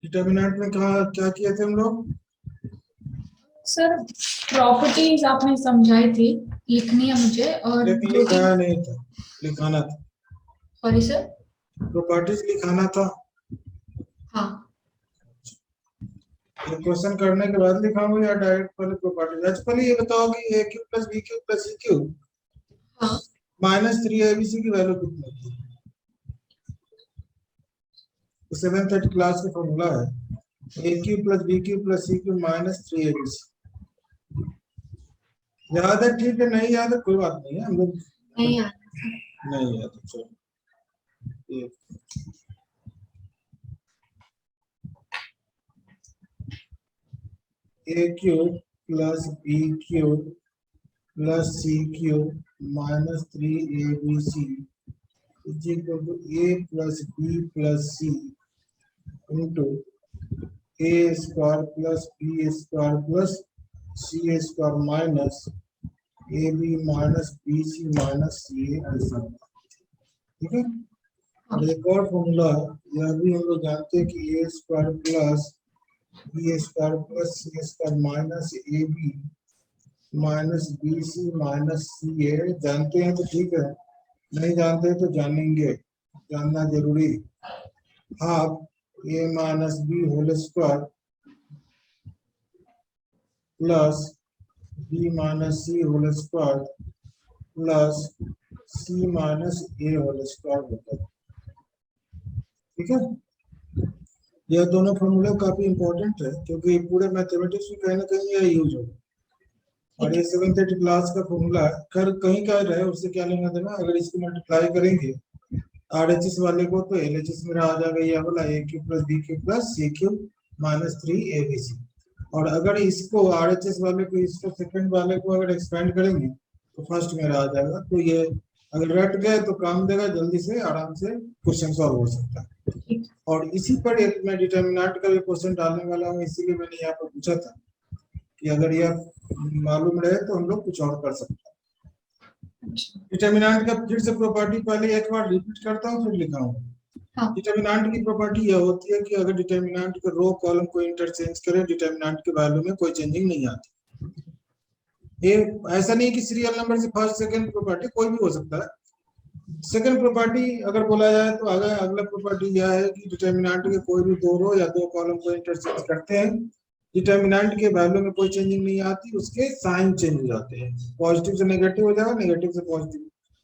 Determinant में कहा क्या किए थे हम लोग? सर प्रॉपर्टीज आपने समझाई थी, लिखनी है मुझे। और लेकिन जो लिखाया नहीं था, लिखाना था। Sorry sir. प्रॉपर्टीज लिखाना था। हाँ ये क्वेश्चन करने के बाद लिखाऊंगा या डायरेक्ट पहले प्रॉपर्टीज? अच्छा पहले ये बताओ कि a cube plus b cube plus c cube हाँ माइनस 3 abc की वैल्यू कितनी होती है? तो 7th क्लास का फॉर्मूला है a cube plus b cube plus c cube minus 3 abc। याद है? ठीक है, नहीं याद है कोई बात नहीं है, हम लोग नहीं याद। नहीं याद है, चलो ये a cube plus b cube plus c cube minus 3 abc is equal to a plus B plus c into a square plus b square plus c square minus a b minus b c minus c a ऐसा। ठीक है। और एक और formula, यह भी हम लोग जानते हैं कि a square plus b square plus c square minus a b minus b c minus c a. जानते हैं तो ठीक है, नहीं जानते तो जानेंगे, जानना जरूरी। Half a minus b whole square plus b minus c whole square plus c minus a whole square होता है। ठीक है। यह दोनों फॉर्मूले काफी इंपॉर्टेंट है क्योंकि पूरे मैथमेटिक्स में कहीं ना कहीं यह यूज होगा। और ये 7th क्लास का फॉर्मूला कर कहीं का रहे उससे क्या लेना देना। अगर इसको मल्टीप्लाई करेंगे आरएचएस वाले को तो एलएचएस में आ जाएगा ये वाला a cube plus b cube plus c cube minus 3 abc। और अगर इसको आरएचएस वाले को इसको सेकंड वाले को अगर एक्सपेंड करेंगे तो फर्स्ट में आ जाएगा। तो ये अगर रट गए तो काम देगा, जल्दी से आराम से क्वेश्चन सॉल्व हो सकता है। और इसी पर एक मैं डिटर्मिनेंट का भी क्वेश्चन डालने वाला हूँ, इसीलिए मैंने यहाँ पर पूछा था कि अगर यह मालूम रहे तो हम लोग कुछ और कर सकते हैं। डिटर्मिनेंट का फिर से प्रॉपर्टी पहले एक बार रिपीट करता हूँ फिर लिखाऊंगा। डिटर्मिनेंट की प्रॉपर्टी यह होती है कि अगर डिटर्मिनेंट के रो कॉलम को इंटरचेंज करें डिटर्मिनेंट के वैल्यू में कोई चेंजिंग नहीं आती। ये ऐसा नहीं कि सीरियल नंबर से फर्स्ट सेकंड प्रॉपर्टी कोई भी हो सकता है। सेकंड प्रॉपर्टी अगर बोला जाए तो अगला प्रॉपर्टी यह है कि डिटर्मिनेंट के कोई भी दो रो या दो कॉलम को इंटरचेंज करते हैं, डिटर्मिनेंट के वैल्यू में कोई चेंजिंग नहीं आती, उसके साइन चेंज हो जाते हैं। पॉजिटिव से नेगेटिव हो जाएगा, नेगेटिव से पॉजिटिव।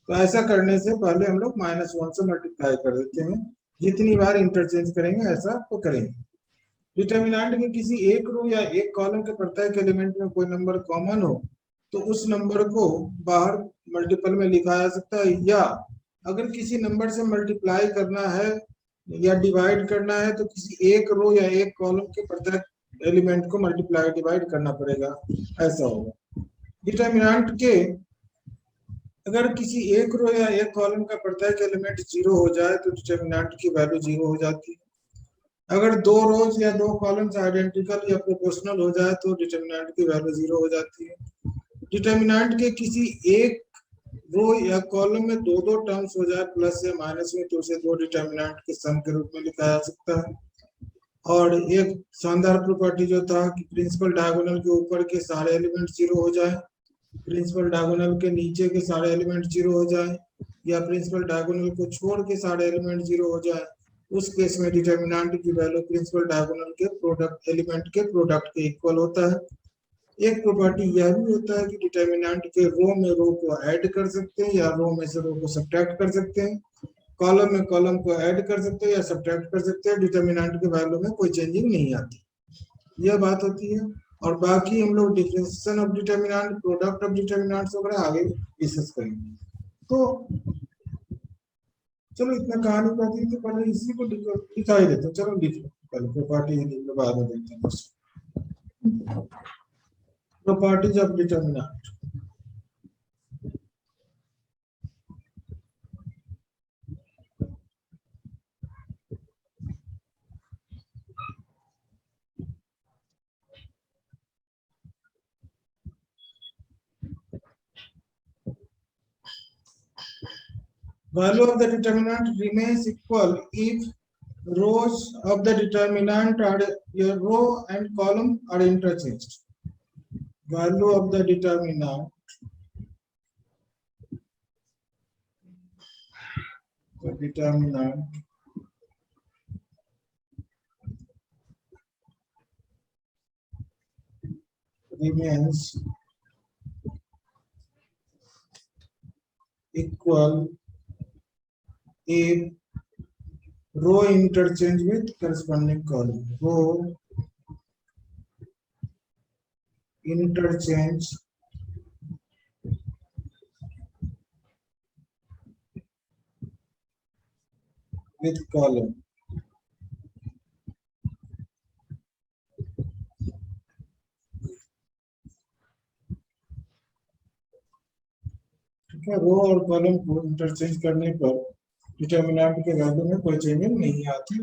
तो ऐसा करने से पहले हम लोग -1 से मल्टीप्लाई कर देते हैं। जितनी बार इंटरचेंज करेंगे ऐसा तो करेंगे। डिटर्मिनेंट के किसी एक रो या एक कॉलम के प्रत्येक एलिमेंट में कोई नंबर कॉमन हो तो उस नंबर को बाहर मल्टीपल में लिखा जा सकता है, या अगर किसी नंबर से मल्टीप्लाई करना है या डिवाइड करना है तो किसी एक रो या एक कॉलम के प्रत्येक एलिमेंट को मल्टीप्लाई डिवाइड करना पड़ेगा, ऐसा होगा। डिटर्मिनेंट के अगर किसी एक रो या एक कॉलम का प्रत्येक एलिमेंट 0 हो जाए तो डिटर्मिनेंट की वैल्यू 0 हो जाती है। अगर दो रोज या दो कॉलम्स आइडेंटिकल या प्रोपोर्शनल हो जाए तो डिटर्मिनेंट की वैल्यू 0 हो जाती है। डिटर्मिनेंट के किसी एक रो या कॉलम में दो दो टर्म्स हो जाए प्लस या माइनस में तो उसे दो डिटर्मिनेंट के सम के रूप में लिखा जा सकता है। और एक शानदार प्रॉपर्टी जो था कि प्रिंसिपल डायगोनल के ऊपर के सारे एलिमेंट 0 हो जाए, प्रिंसिपल डायगोनल के नीचे के सारे एलिमेंट 0 हो जाए, या प्रिंसिपल डायगोनल को छोड़ के सारे एलिमेंट 0 हो जाए, उस केस में डिटर्मिनेंट की वैल्यू प्रिंसिपल डायगोनल के प्रोडक्ट एलिमेंट के प्रोडक्ट के इक्वल होता है। एक प्रॉपर्टी यह भी होता है कि डिटर्मिनेंट के रो में रो को ऐड कर सकते हैं या रो में से रो को सब्ट्रैक्ट कर सकते हैं, कॉलम में कॉलम को ऐड कर सकते हैं या सब्ट्रैक्ट कर सकते हैं। डिटर्मिनेंट के वैल्यू में कोई चेंजिंग नहीं आती, यह बात होती है। और बाकी हम लोग differentiation of determinant, product of determinants वगैरह आगे डिस्कस करेंगे। तो चलो इतना कहानी कहती थी, पहले इसी को दिखाई देते। चलो लिख लो पहले प्रॉपर्टी, बाद में देखते हैं properties of determinant. Value of the determinant remains equal if rows of the determinant are your row and column are interchanged. Value of the determinant remains equal if row interchange with corresponding column. Row interchange with column. ठीक है, रो और column को interchange करने पर determinant के value में कोई changing नहीं आती।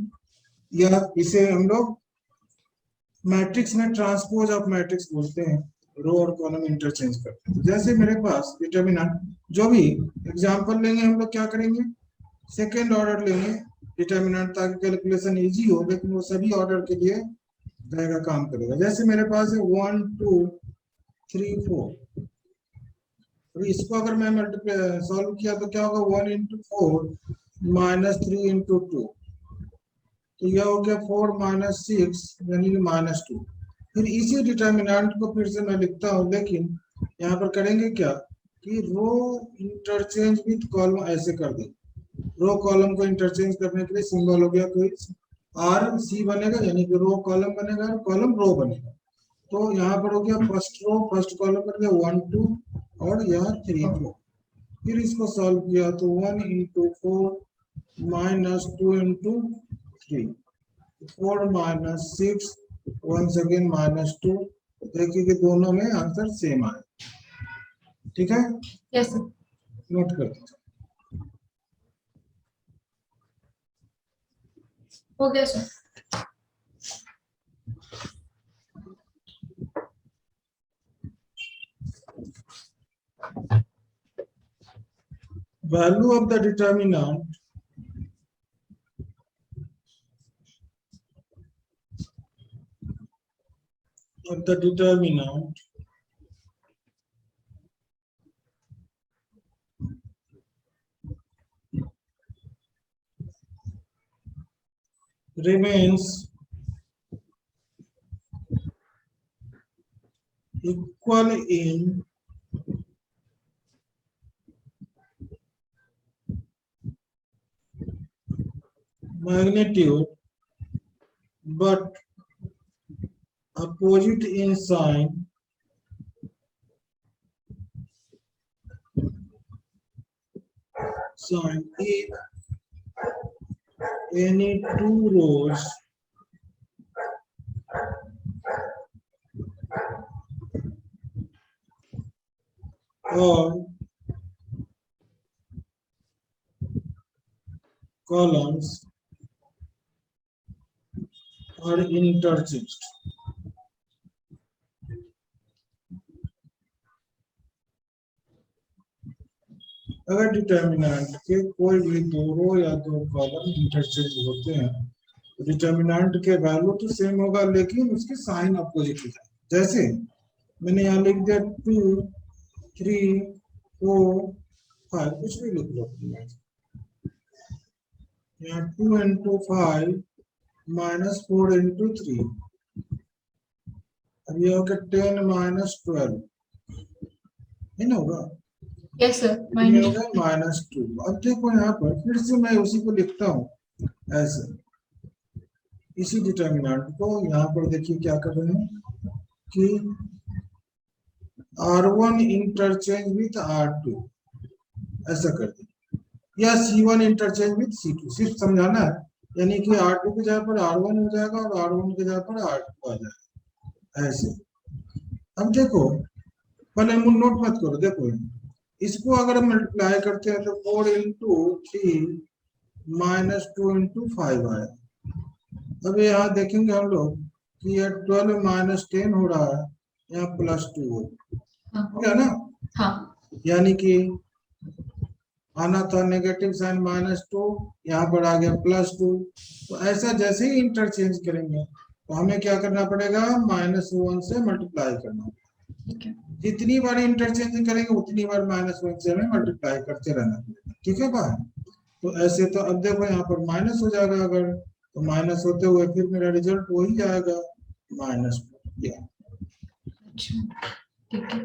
या इसे हम लोग मैट्रिक्स में ट्रांसपोज ऑफ मैट्रिक्स बोलते हैं, रो और कॉलम इंटरचेंज करते हैं। जैसे मेरे पास डिटर्मिनेंट, जो भी एग्जांपल लेंगे हम लोग क्या करेंगे, सेकेंड ऑर्डर लेंगे डिटर्मिनेंट, ताकि कैलकुलेशन इजी हो, लेकिन वो सभी ऑर्डर के लिए रहेगा, काम करेगा। जैसे मेरे पास है 1 2 3 4, तो इसको अगर मैं मल्टीप्लाई सॉल्व किया तो क्या होगा, 1 into 4 minus 3 into 2, तो यह हो गया 4 minus 6 यानी कि -2। फिर इसी डिटर्मिनेंट को फिर से मैं लिखता हूँ, लेकिन यहाँ पर करेंगे क्या कि रो इंटरचेंज विथ कॉलम ऐसे कर देंगे। रो कॉलम को इंटरचेंज करने के लिए सिंबल हो गया कोई आर सी बनेगा, यानी कि रो कॉलम बनेगा और कॉलम रो बनेगा। तो यहाँ पर हो गया फर्स्ट रो फर्स्ट कॉलम बन गया 1 2 और यहाँ 3 4। फिर इसको सॉल्व किया तो 1 into 4 minus 2 into 3, 4 minus 6 once again -2। देखिए कि दोनों में आंसर सेम आए। ठीक है, यस सर। नोट कर दीजिए। हो गया sir. Value of the determinant remains equal in magnitude but opposite in sign if any two rows or columns are interchanged। अगर डिटर्मिनेंट के कोई भी दो रो या दो कॉलम इंटरचेंज होते हैं तो डिटर्मिनेंट के वैल्यू तो सेम होगा, लेकिन उसके साइन अपोजिट हो जाए। जैसे मैंने यहाँ लिख दिया 2 3 4 5, कुछ भी लिख लो। यहाँ 2 into 5 minus 4 into 3, अब ये हो गया 10 minus 12, है ना, होगा यस सर। -2। अब देखो यहाँ पर फिर से मैं उसी को लिखता हूँ ऐसे, इसी डिटर्मिनेंट को। यहाँ पर देखिए क्या कर रहे हैं कि R1 इंटरचेंज विथ R2 ऐसा कर दें, या C1 इंटरचेंज विथ C2, सिर्फ समझाना है। यानी कि R2 की जगह पर R1 हो जाएगा और R1 की जगह पर R2 आ जाएगा ऐसे। अब देखो, पहले नोट मत करो, देखो इसको अगर हम मल्टीप्लाई करते हैं तो 4 into 3 minus 2 into 5 आया। अब यहाँ देखेंगे हम लोग कि ये 12 minus 10 हो रहा है, यहाँ +2 हो गया ना। हाँ। यानी कि आना था नेगेटिव साइन -2, यहाँ पर आ गया +2। तो ऐसा जैसे ही इंटरचेंज करेंगे तो हमें क्या करना पड़ेगा, -1 से मल्टीप्लाई करना पड़ेगा। ठीक है। जितनी बार इंटरचेंज करेंगे उतनी बार -1 से हमें मल्टीप्लाई करते रहना पड़ेगा। ठीक है भाई, तो ऐसे तो अब देखो यहाँ पर माइनस हो जाएगा, अगर तो माइनस होते हुए फिर मेरा रिजल्ट वही आएगा -4। अच्छा, ठीक है,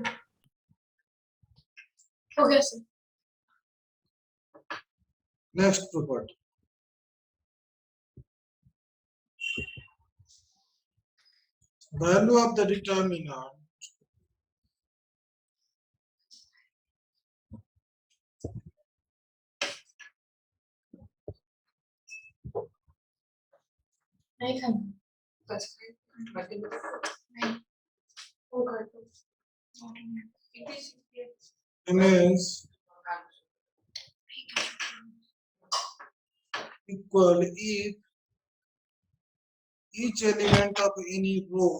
हो गया sir. Next property, value of the determinant नहीं खाना बस नहीं होगा तो remains equal if each element of any row,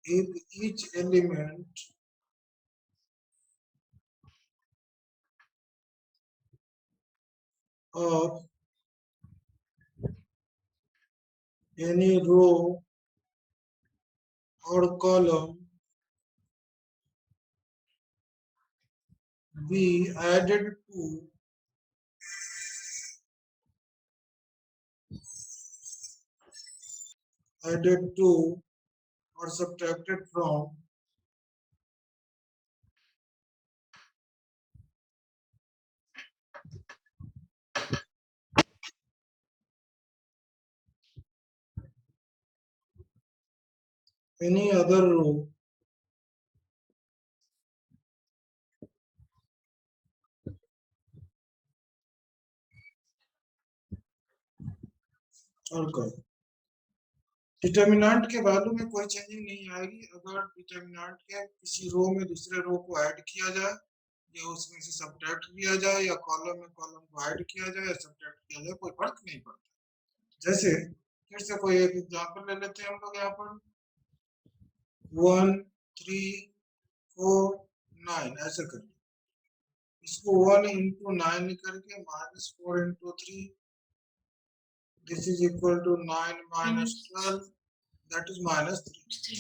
if each element of any row or column be added to or subtracted from any other row और column, determinant के value में कोई चेंजिंग नहीं आएगी। अगर डिटर्मिनेंट के किसी रो में दूसरे रो को ऐड किया जाए या उसमें से सब्ट्रैक्ट किया जाए या कॉलम में कॉलम को ऐड किया जाए या सब्ट्रैक्ट किया जाए, कोई फर्क नहीं पड़ता। जैसे फिर से कोई एक एग्जांपल ले लेते हैं हम लोग, यहाँ पर 1 3 4 9 ऐसे कर, इसको 1 into 9 करके -4 into 3, this is equal to 9 minus 12, that is -3।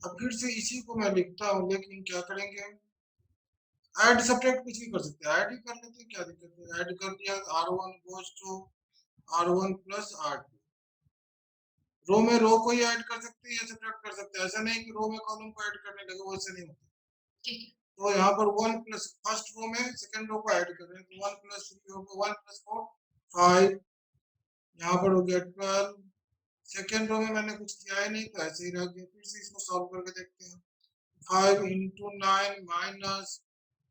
अब फिर से इसी को मैं लिखता हूँ, लेकिन क्या करेंगे, ऐड सब्ट्रैक्ट कुछ भी कर सकते हैं, ऐड ही कर लेते हैं, क्या दिक्कत है। ऐड कर दिया, r1 goes to r1 plus r2। रो में रो को ही ऐड कर सकते हैं या सब्ट्रैक्ट कर सकते हैं, ऐसा नहीं कि रो में कॉलम को ऐड करने लगे, वो ऐसे नहीं होता। ठीक है, तो यहाँ पर 1 प्लस फर्स्ट रो में सेकंड रो को ऐड कर रहे हैं, तो 1 प्लस 3 होगा 1 प्लस 4 5, यहाँ पर हो गया 12। सेकंड रो में मैंने कुछ किया ही नहीं तो ऐसे ही रह गया। फिर से इसको सॉल्व करके देखते हैं, 5 into 9 minus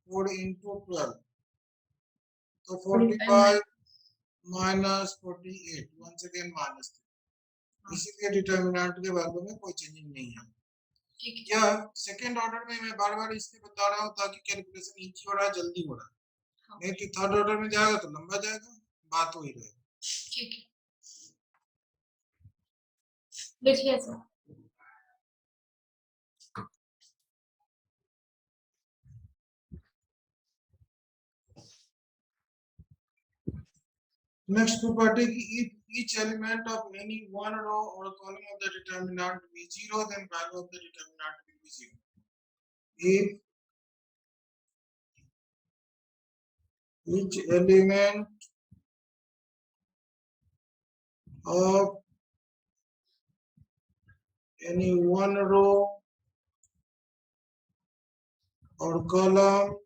4 into 12, तो 45 minus 48, once again minus 3। इसीलिए डिटर्मिनेंट के वैल्यू में कोई चेंजिंग नहीं है। यह सेकंड ऑर्डर में मैं बार बार इसलिए बता रहा हूँ ताकि कैलकुलेशन इजी हो रहा है, जल्दी हो रहा है। नहीं तो थर्ड ऑर्डर में जाएगा तो लंबा जाएगा, बात वही रहेगा। ठीक है, देखिए sir. Next property, if each element of any one row or column of the determinant be 0, then value of the determinant will be 0. If each element of any one row or column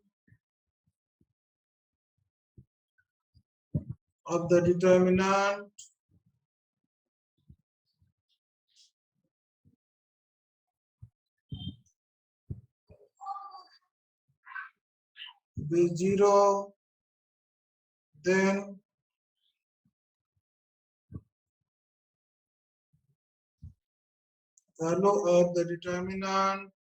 of the determinant be 0, then value of the determinant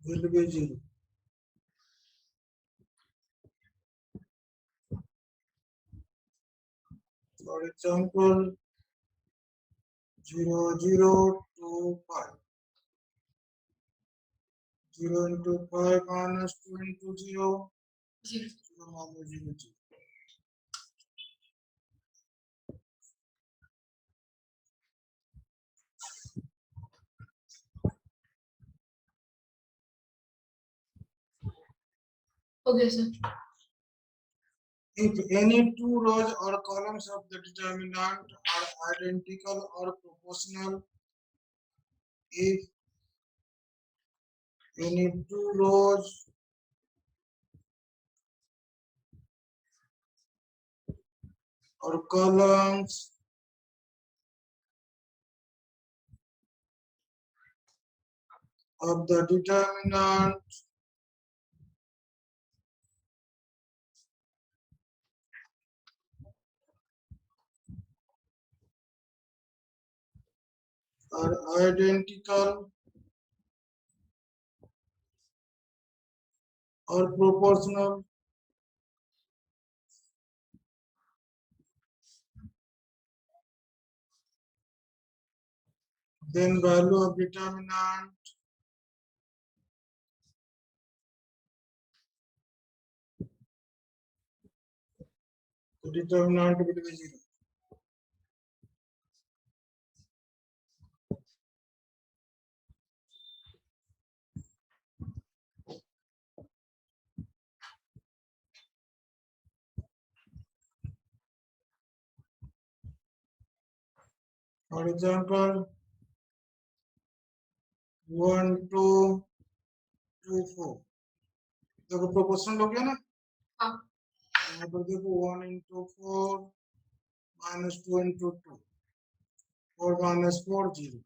will be 0. For example, 0, 0 to 5. 0 into 5 minus 2 into 0. 0. 0 minus 0, 0. Okay, sir. If any two rows or columns of the determinant are identical or proportional, if any two rows or columns of the determinant are identical or proportional, then value of determinant will be 0. For example, 1, 2, 2, 4. देखो proportional हो गया ना, हाँ. यहाँ पर देखो 1 into 4 minus 2 into 2, 4 minus 4, 0.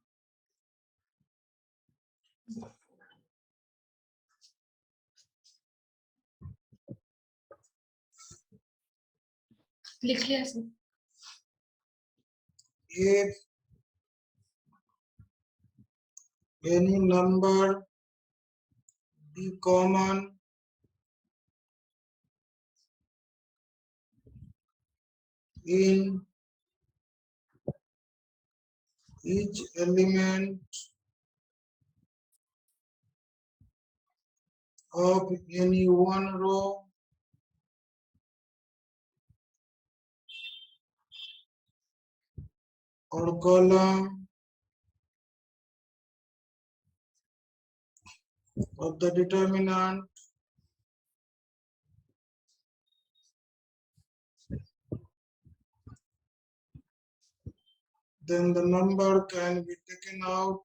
लिख लिया sir. If any number be common in each element of any one row or column of the determinant then the number can be taken out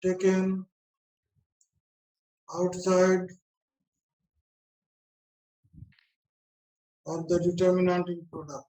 taken outside of the determinant in product.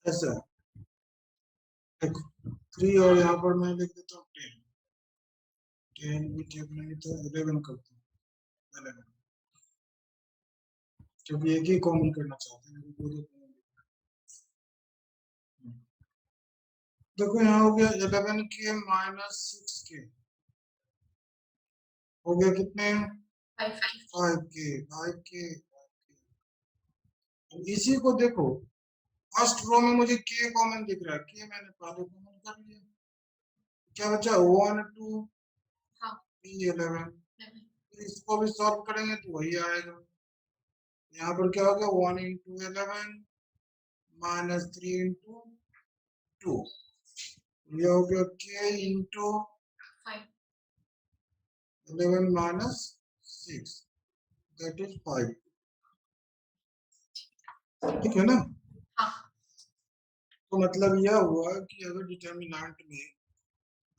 ऐसा देखो 3 और यहाँ पर मैं लिख देता हूँ 10. 10 भी ठीक नहीं तो 11 करता हूँ. 11 क्योंकि एक ही कॉमन करना चाहते हैं. देखो यहाँ हो गया 11 के minus 6 के हो गया कितने 5 के 5 के. इसी को देखो फर्स्ट रो में मुझे के कॉमन दिख रहा है. के मैंने पहले कॉमन कर लिया. क्या बचा 1 2 11. इसको भी सॉल्व करेंगे तो वही आएगा. यहाँ पर क्या होगा 1 into 11 minus 3 into 2. ये हो गया k into 11 minus 6. That is 5। ठीक है ना? हाँ। तो मतलब यह हुआ कि अगर डिटर्मिनेंट में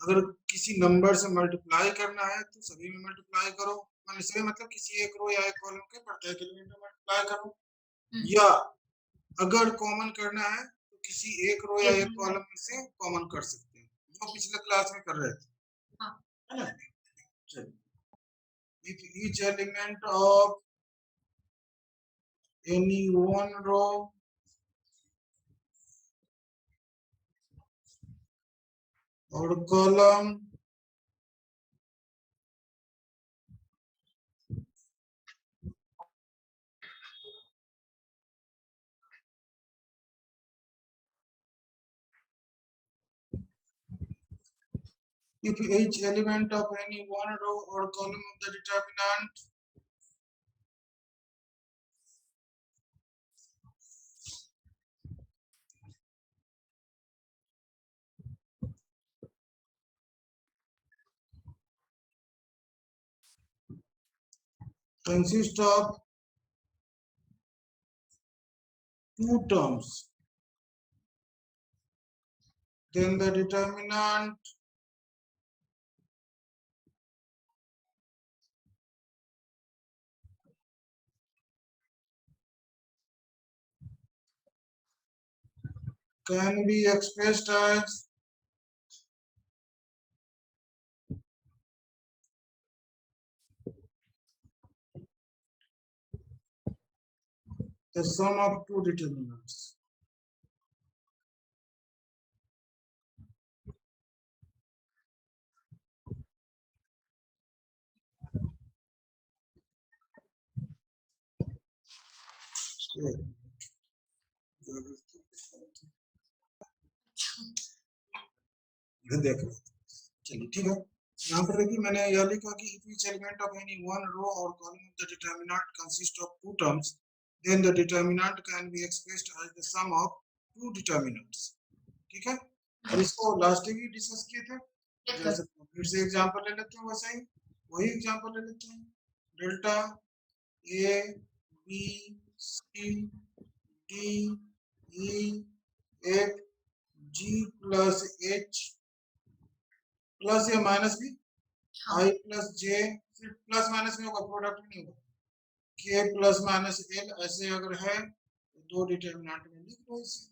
अगर किसी नंबर से मल्टीप्लाई करना है तो सभी में मल्टीप्लाई करो, माने सभी मतलब किसी एक रो या एक कॉलम के प्रत्येक एलिमेंट में मल्टीप्लाई करो, या अगर कॉमन करना है तो किसी एक रो या एक कॉलम में से कॉमन कर सकते हैं, जो पिछले क्लास में कर रहे थे। हाँ। है ना? चलिए, if each element of any one row or column if each element of any one row or column of the determinant consists of two terms, then the determinant can be expressed as the sum of two determinants. देख लो, चलिए ठीक है। यहाँ पर देखिए मैंने यह लिखा कि if each element of any one row or column of the determinant consists of two terms, then the determinant can be expressed as the sum of two determinants. ठीक है? और इसको लास्ट भी डिस्कस किए थे, जैसे फिर से एग्जांपल ले लेते हैं, वैसे ही वही एग्जांपल ले लेते हैं। Delta A B C D E F G plus H plus या माइनस भी, आई प्लस जे, फिर प्लस माइनस में होगा, प्रोडक्ट नहीं होगा, के प्लस माइनस एल, ऐसे अगर है तो दो डिटर्मिनेंट में लिख दो इसे,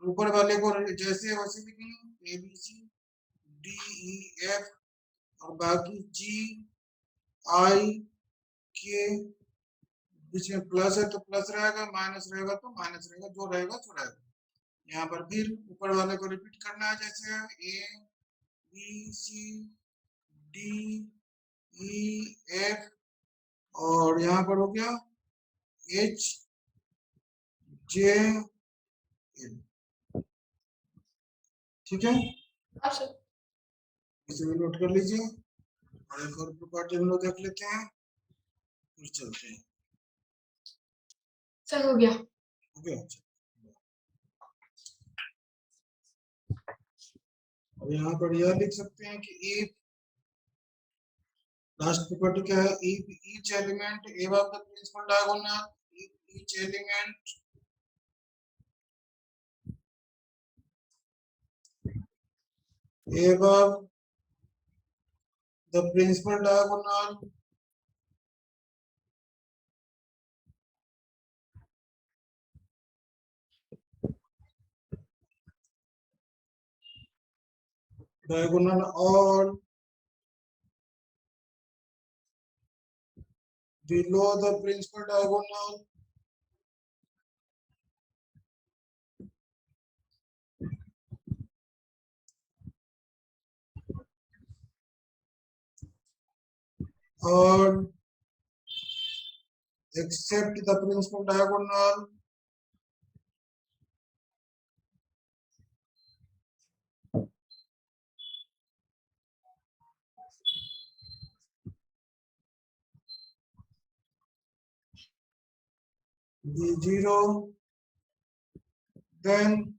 ऊपर वाले को जैसे वैसे लिखेंगे, A B C D E F और बाकी जी आई के बीच में प्लस है तो प्लस रहेगा, माइनस रहेगा तो माइनस रहेगा, जो रहेगा सो रहेगा। यहाँ पर फिर ऊपर वाले को रिपीट करना है, जैसे A B C D E F और यहाँ पर हो गया एच जे एल। ठीक है, इसे भी नोट कर लीजिए और एक और प्रॉपर्टी हम लोग देख लेते हैं, फिर चलते हैं। सर हो गया। हो गया। अब यहाँ पर यह लिख सकते हैं कि इफ, लास्ट प्रॉपर्टी क्या है, if each element above the principal diagonal, if each element above the principal diagonal or below the principal diagonal or except the principal diagonal be 0, then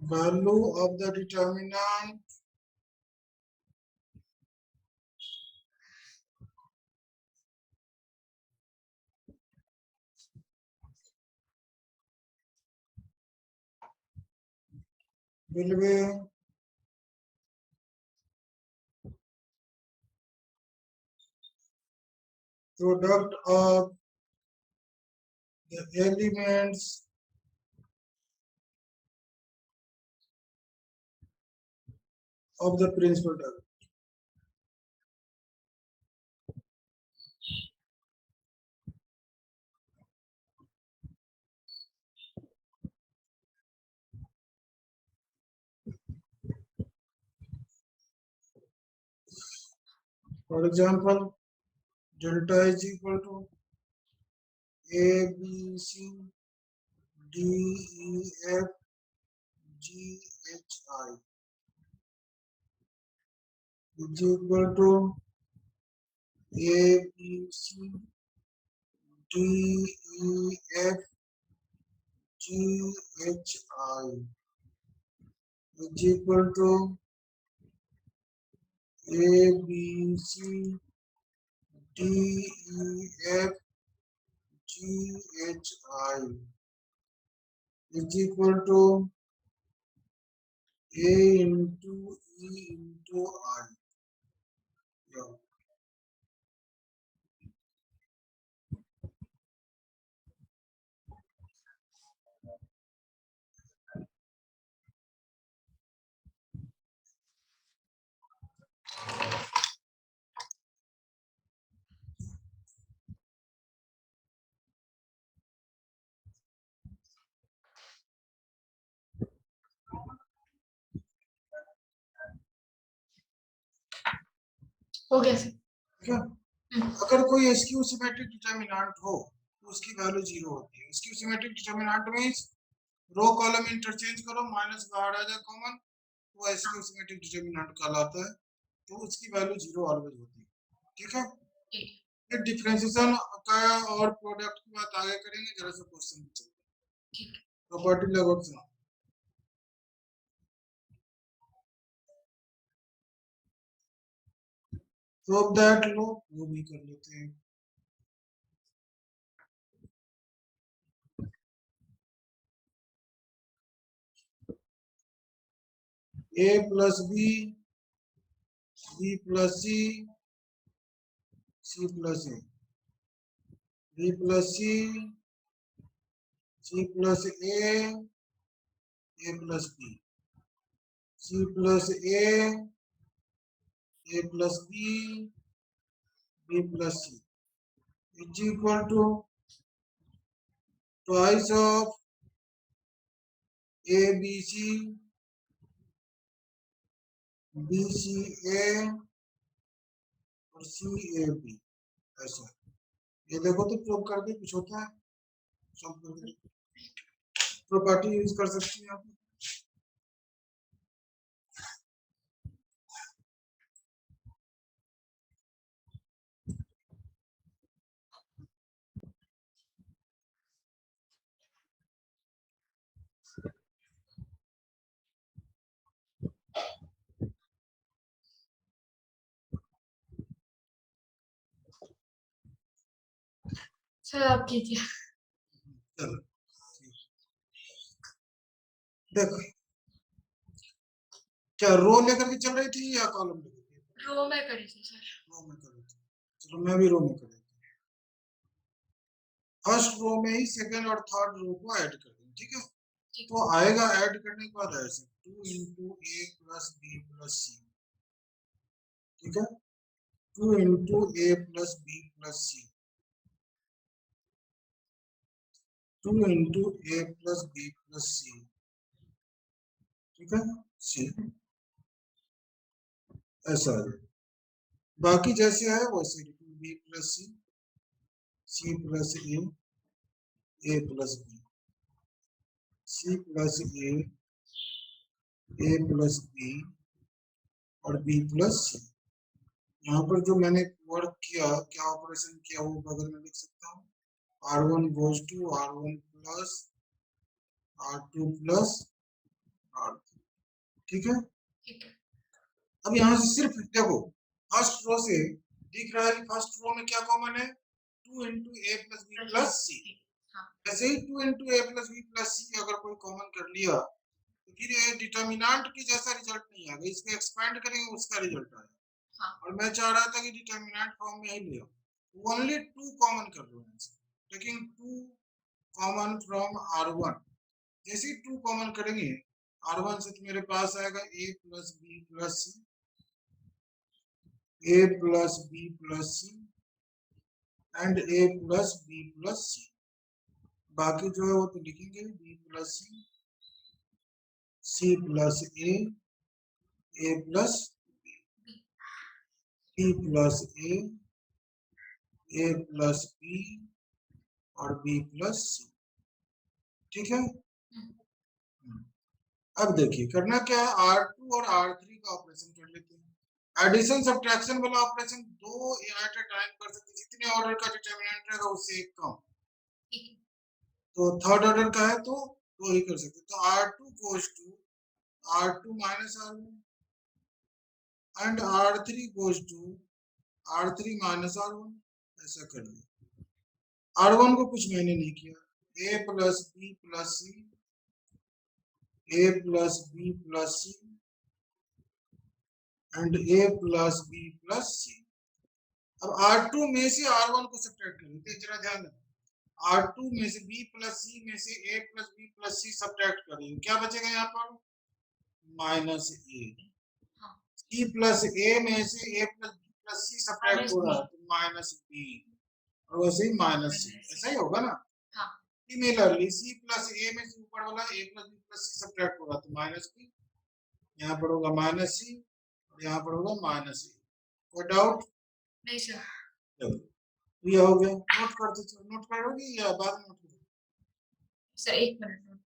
value of the determinant will be product of the elements of the principal term. For example, delta is equal to A, B, C, D, E, F, G, H, I is equal to A, B, C, D, E, F, G, H, I is equal to A, B, C, D, E, F, G, H, I is equal to A into E into I. Yeah. हो गया sir. क्या अगर कोई skew symmetric determinant हो तो उसकी value 0 होती है। Skew symmetric determinant means row column interchange करो, माइनस बाहर आ जाए कॉमन, वो स्क्यू सिमेट्रिक डिटरमिनेंट कहलाता है। तो उसकी वैल्यू 0 ऑलवेज होती है। ठीक है, फिर डिफरेंशिएशन का और प्रोडक्ट की बात आगे करेंगे, जरा सा क्वेश्चन में चलते हैं। प्रॉपर्टी लगभग सुनो। प्रूव दैट लो, वो भी कर लेते हैं। A plus B, B plus C, C plus A, B plus C, C plus A, A plus B, C plus A plus B, B plus C is equal to twice of A B C, B C A और C A B। ऐसा ये देखो तो prove करके कुछ होता है, सब प्रॉपर्टी यूज कर सकती हैं आप। सर आप कीजिए। चलो देखो, क्या रो लेकर के चल रही थी या कॉलम लेकर के? रो में करी थी सर। रो में कर रही थी। चलो मैं भी रो में कर देता हूँ। फर्स्ट रो में ही सेकंड और थर्ड रो को ऐड कर देंगे। ठीक है, तो आएगा ऐड करने के बाद ऐसे 2 into A plus B plus C। ठीक है, 2 into A plus B plus C, 2 into A plus B plus C। ठीक है, C ऐसा है। बाकी जैसे है वैसे 2B plus C, C plus A plus B, C plus A plus B और B plus C। यहाँ पर जो मैंने वर्क किया, क्या ऑपरेशन किया, वो बगल में लिख सकता हूँ। R1 goes to R1 plus R2 plus R3। ठीक है, अब यहाँ से सिर्फ देखो फर्स्ट रो से दिख रहा है कि फर्स्ट रो में क्या कॉमन है, 2 into A plus B plus C। ऐसे ही 2 into A plus B plus C अगर कोई कॉमन कर लिया तो फिर ये डिटर्मिनेंट की जैसा रिजल्ट नहीं आएगा, इसको एक्सपेंड करेंगे उसका रिजल्ट आएगा। हाँ। और मैं चाह रहा था कि डिटर्मिनेंट फॉर्म में ही ले आओ। ओनली 2 कॉमन कर लो, टेकिंग 2 कॉमन फ्रॉम R1। जैसे ही 2 कॉमन करेंगे R1 से तो मेरे पास आएगा a plus b plus c, a plus b plus c and a plus b plus c। बाकी जो है वो तो लिखेंगे b plus c plus a plus b plus a plus b और b प्लस c। ठीक है। अब देखिए करना क्या है, R2 और R3 का ऑपरेशन कर लेते हैं। एडिशन सब्ट्रैक्शन वाला ऑपरेशन 2 एट अ टाइम कर सकते हैं, जितने ऑर्डर का डिटरमिनेंट रहेगा उससे एक कम। तो थर्ड ऑर्डर का है तो 2 ही कर सकते हैं। तो R2 goes to R2 minus R1 and R3 goes to R3 minus R1। ऐसा कर लिया। R1 को कुछ मैंने नहीं किया, a plus b plus c, a plus b plus c and a plus b plus c। अब R2 में से R1 को सब्ट्रैक्ट कर लेते हैं, जरा ध्यान देना। R2 में से b प्लस c में से a plus b plus c subtract करेंगे, क्या बचेगा यहाँ पर? Minus a। c plus a में से a plus b plus c subtract हो रहा है तो माइनस b, और वैसे ही माइनस c, ऐसा ही होगा ना। सिमिलरली c प्लस a में से ऊपर वाला a plus b plus c subtract हो रहा है तो माइनस b, यहाँ पर होगा माइनस c और यहाँ पर होगा माइनस a। कोई डाउट? नहीं सर। चलो ये हो गया। नोट कर दो, नोट करोगे या बाद में नोट करोगे? सर 1 मिनट नोट कर।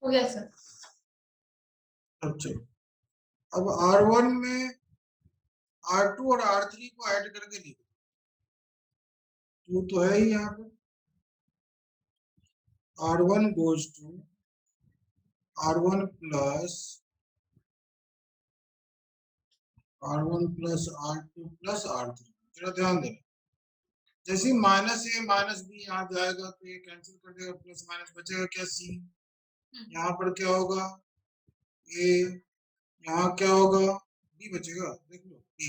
हो गया सर। अच्छा, अब R1 में R2 और R3 को ऐड करके लिखो, 2 तो है ही यहाँ पर। R1 goes to R1 plus R2 plus R3। जरा ध्यान देना, जैसे माइनस ए माइनस बी यहाँ जाएगा तो ये कैंसिल कर देगा, प्लस माइनस बचेगा क्या? सी। यहाँ पर क्या होगा? ए। यहाँ क्या होगा? बी बचेगा, देख लो बी।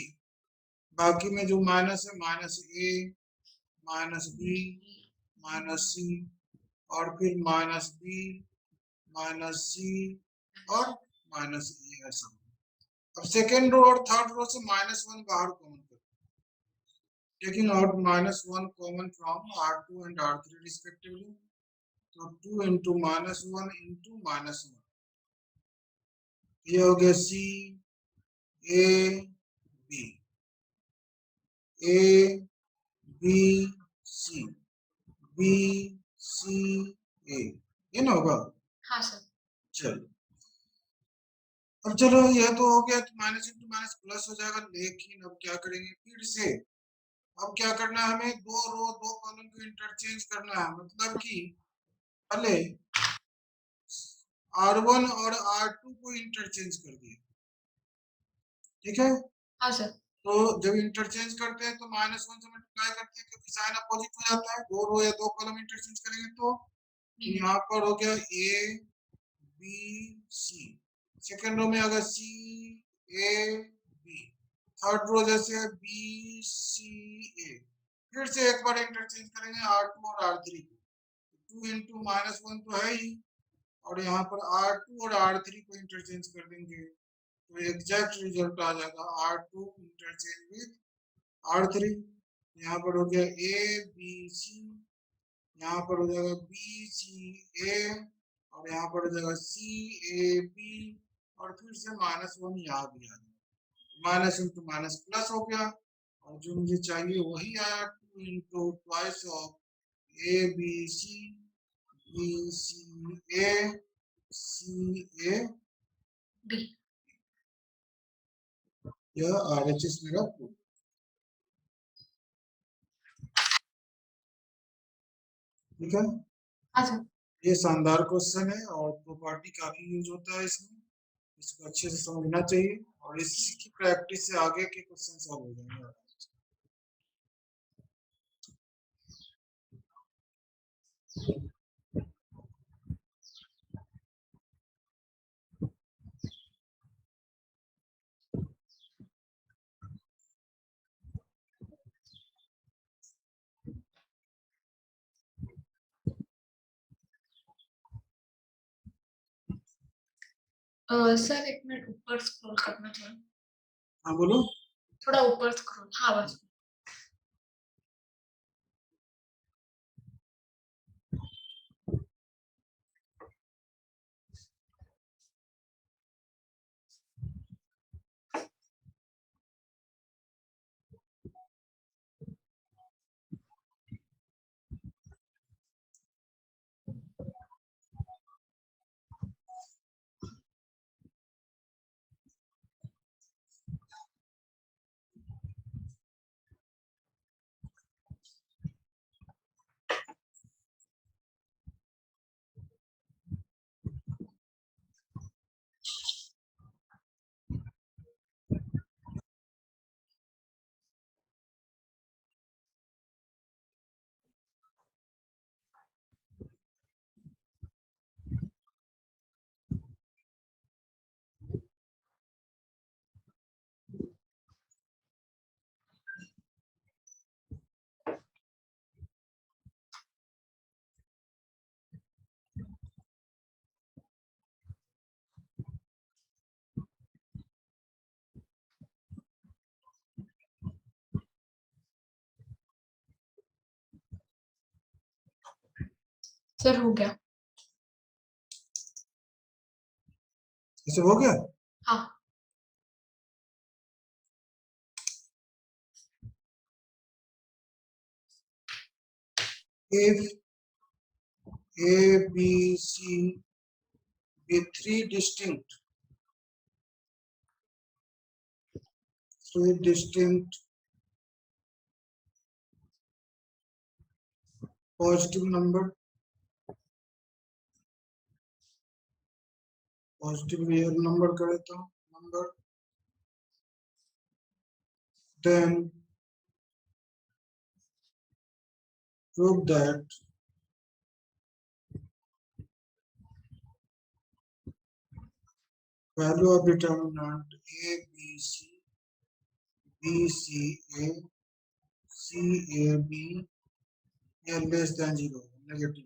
बाकी में जो माइनस है, माइनस ए माइनस बी माइनस सी और फिर माइनस बी माइनस सी और माइनस ए, ऐसा। अब सेकेंड रो और थर्ड रो से -1 बाहर कॉमन करो, taking out -1 common from R2 and R3 respectively। तो 2 into -1 into -1, ये हो गया C A B A B C B C A, ये ना होगा? हाँ सर। चलो अब चलो यह तो हो गया, तो माइनस इंटू माइनस प्लस हो जाएगा। लेकिन अब क्या करेंगे फिर से, अब क्या करना है हमें? 2 रो 2 कॉलम को इंटरचेंज करना है, मतलब कि पहले R1 और R2 को इंटरचेंज कर दिया, ठीक है। हाँ सर। तो जब इंटरचेंज करते हैं तो -1 से मल्टीप्लाई करते हैं क्योंकि साइन अपोजिट हो जाता है, दो रो या दो कॉलम इंटरचेंज करेंगे तो यहाँ पर हो गया ए बी सी, सेकेंड रो में अगर सी ए बी, थर्ड रो जैसे बी सी ए, फिर से एक बार इंटरचेंज करेंगे R2 और R3 को, 2 into -1 तो है ही, और यहाँ पर R2 और R3 को इंटरचेंज कर देंगे तो एग्जैक्ट रिजल्ट आ जाएगा R2 इंटरचेंज विद R3। यहाँ पर हो गया ए बी सी, यहाँ पर हो जाएगा बी सी ए, और यहाँ पर हो जाएगा सी ए बी, और फिर से -1 यहाँ भी आ जाएगा, माइनस इंटू माइनस प्लस हो गया, और जो मुझे चाहिए वही आया, 2 into twice of A B C A C A B. यह RHS मेरा प्रूफ। ठीक है, अच्छा, ये शानदार क्वेश्चन है और प्रॉपर्टी काफी यूज होता है इसमें, इसको अच्छे से समझना चाहिए और इसकी प्रैक्टिस से आगे के क्वेश्चन सॉल्व हो जाएंगे। सर एक मिनट ऊपर स्क्रॉल करना थोड़ा, हाँ बोलो। थोड़ा ऊपर स्क्रॉल, हाँ बस। सर हो गया। इसे हो गया। हाँ, if A B C be three distinct positive number, positive real number करे तो number, then prove that value of determinant A B C B C A C A B या less than 0 नेगेटिव।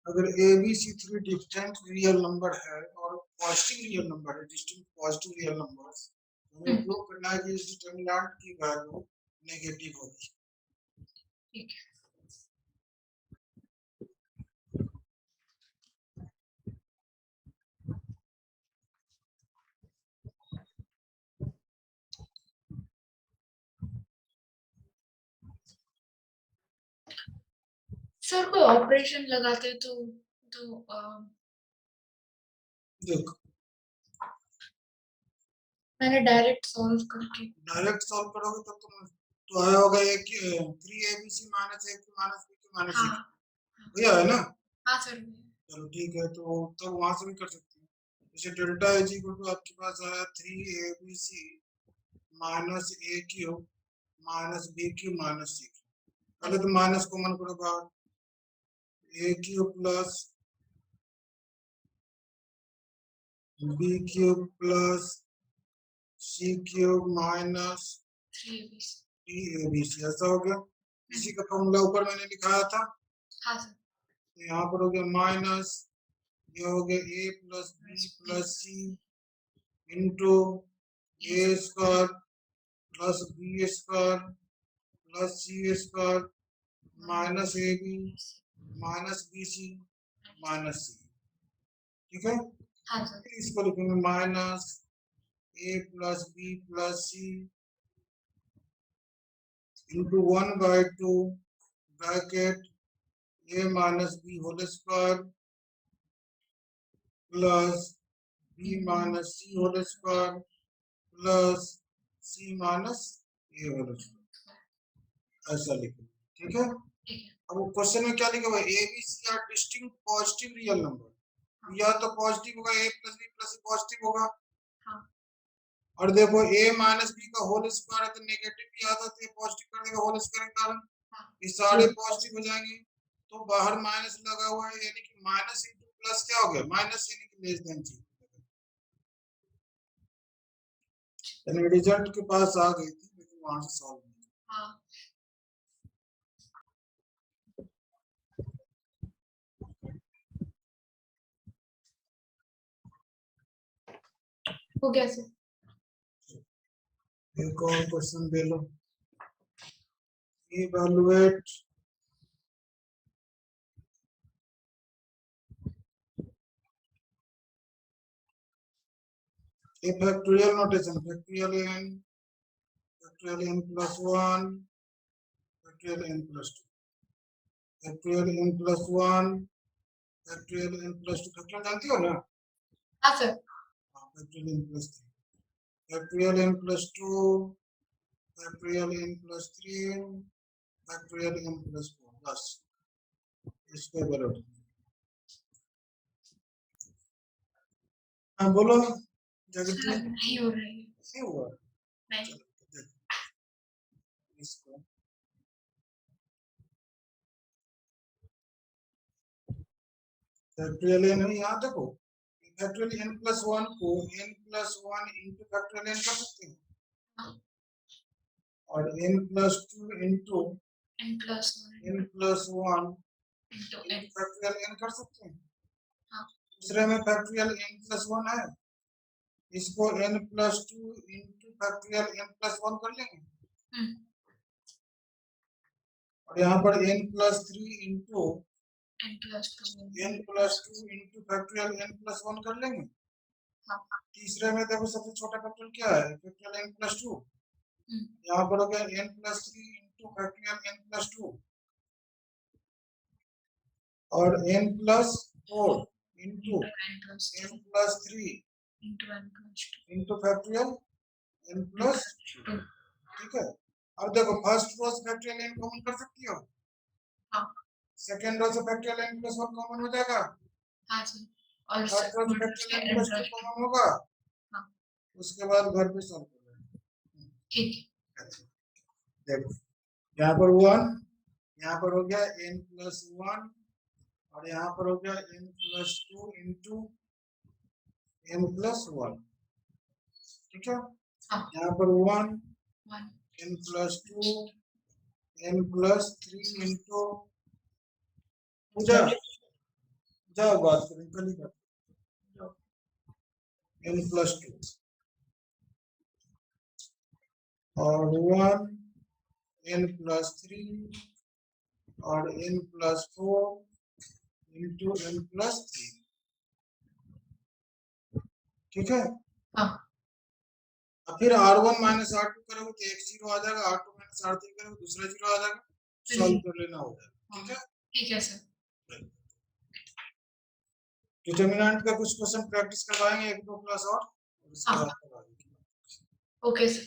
अगर A B C three distinct real number है और positive real number है, distinct positive real numbers, हमें prove करना है कि इस डिटरमिनेंट की वैल्यू नेगेटिव होगी। ठीक है। सर कोई ऑपरेशन लगाते तो देखो मैंने डायरेक्ट सॉल्व करके, डायरेक्ट सॉल्व करोगे तब तो आया होगा एक 3abc माइनस a की माइनस b की माइनस c हाँ भैया है ना। हाँ सर। चलो ठीक है, तो तब वहां से भी कर सकते हैं। जैसे डेल्टा इज इक्वल टू आपके पास आया 3abc minus a cube minus b cube minus c cube. पहले तो माइनस कॉमन करो बाहर, a cube plus b cube plus c cube minus 3abc, ऐसा हो गया। इसी का फॉर्मूला ऊपर मैंने लिखाया था। हाँ सर। तो यहाँ पर हो गया माइनस, ये हो गया a plus B plus c into a square plus b square plus c square minus a b minus b c minus c. ठीक है, हाँ सर। इसको लिखेंगे minus a plus B plus c into 1/2 bracket a minus b whole square plus b minus c whole square plus c minus a whole square, ऐसा लिखेंगे। ठीक है, अब क्वेश्चन में क्या लिखा हुआ है, A B C are distinct positive real number, या तो पॉजिटिव होगा, a plus B plus C positive होगा। हाँ। और देखो a माइनस बी का होल स्क्वायर है तो नेगेटिव भी आता है, तो ये पॉजिटिव कर देगा होल स्क्वायर के कारण, ये सारे पॉजिटिव हो जाएंगे। तो बाहर माइनस लगा हुआ है, यानी कि माइनस इंटू प्लस क्या हो गया, माइनस यानी कि लेस देन जीरो, यानी रिजल्ट के पास आ गई थी लेकिन वहां से सॉल्व नहीं। हाँ। हो गया सर। एक और question they low, evaluate a factorial notation, factorial n plus 1 factorial n plus 2 factorial n plus 1 factorial n plus 2, factorial जानती हो ना? हाँ sir. factorial n plus 3 factorial n plus 2 factorial n plus 3 factorial n plus 4, बस इसको बराबर। हाँ बोलो जगती, नहीं हो रही है। नहीं हुआ, नहीं। इसको फैक्टोरियल n है, यहाँ देखो फैक्टोरियल n प्लस 1 को n plus 1 into factorial n कर सकते हैं, और n plus 2 into n plus 1 into factorial n कर सकते हैं। दूसरे में फैक्टोरियल n प्लस 1 है, इसको n plus 2 into factorial n plus 1 कर लेंगे, और यहाँ पर n plus 3 into n plus 2 into factorial n plus 1 कर लेंगे। तीसरे में देखो सबसे छोटा फैक्टोरियल क्या है, फैक्टोरियल n प्लस 2, यहाँ पर हो गया n plus 3 into factorial n plus 2, और n plus 4 into n plus 3 into factorial n plus 2। ठीक है, अब देखो फर्स्ट रो से फैक्टोरियल n कॉमन कर सकती हो, सेकंड रो से फैक्टोरियल n प्लस 1 कॉमन हो जाएगा, हाँ सर, और थर्ड रो से फैक्टोरियल n प्लस 2 कॉमन होगा, उसके बाद घर पे सॉल्व कर लेंगे। ठीक है, देखो यहाँ पर 1, यहाँ पर हो गया n प्लस 1, और यहाँ पर हो गया n plus 2 into n plus 1। ठीक है, यहाँ पर 1 n plus 2 n plus 3 into, जाओ बात करें कल ही कर, n प्लस 2 और 1 n प्लस 3 और n plus 4 into n plus 3। ठीक है, फिर r1 माइनस r2 करोगे तो एक जीरो आ जाएगा, r2 माइनस r3 करोगे दूसरा जीरो आ जाएगा, सॉल्व कर लेना हो जाएगा। ठीक है, ठीक है सर। डिटरमिनेंट का कुछ क्वेश्चन प्रैक्टिस करवाएंगे, 1-2 क्लास और उसके बाद ओके सर।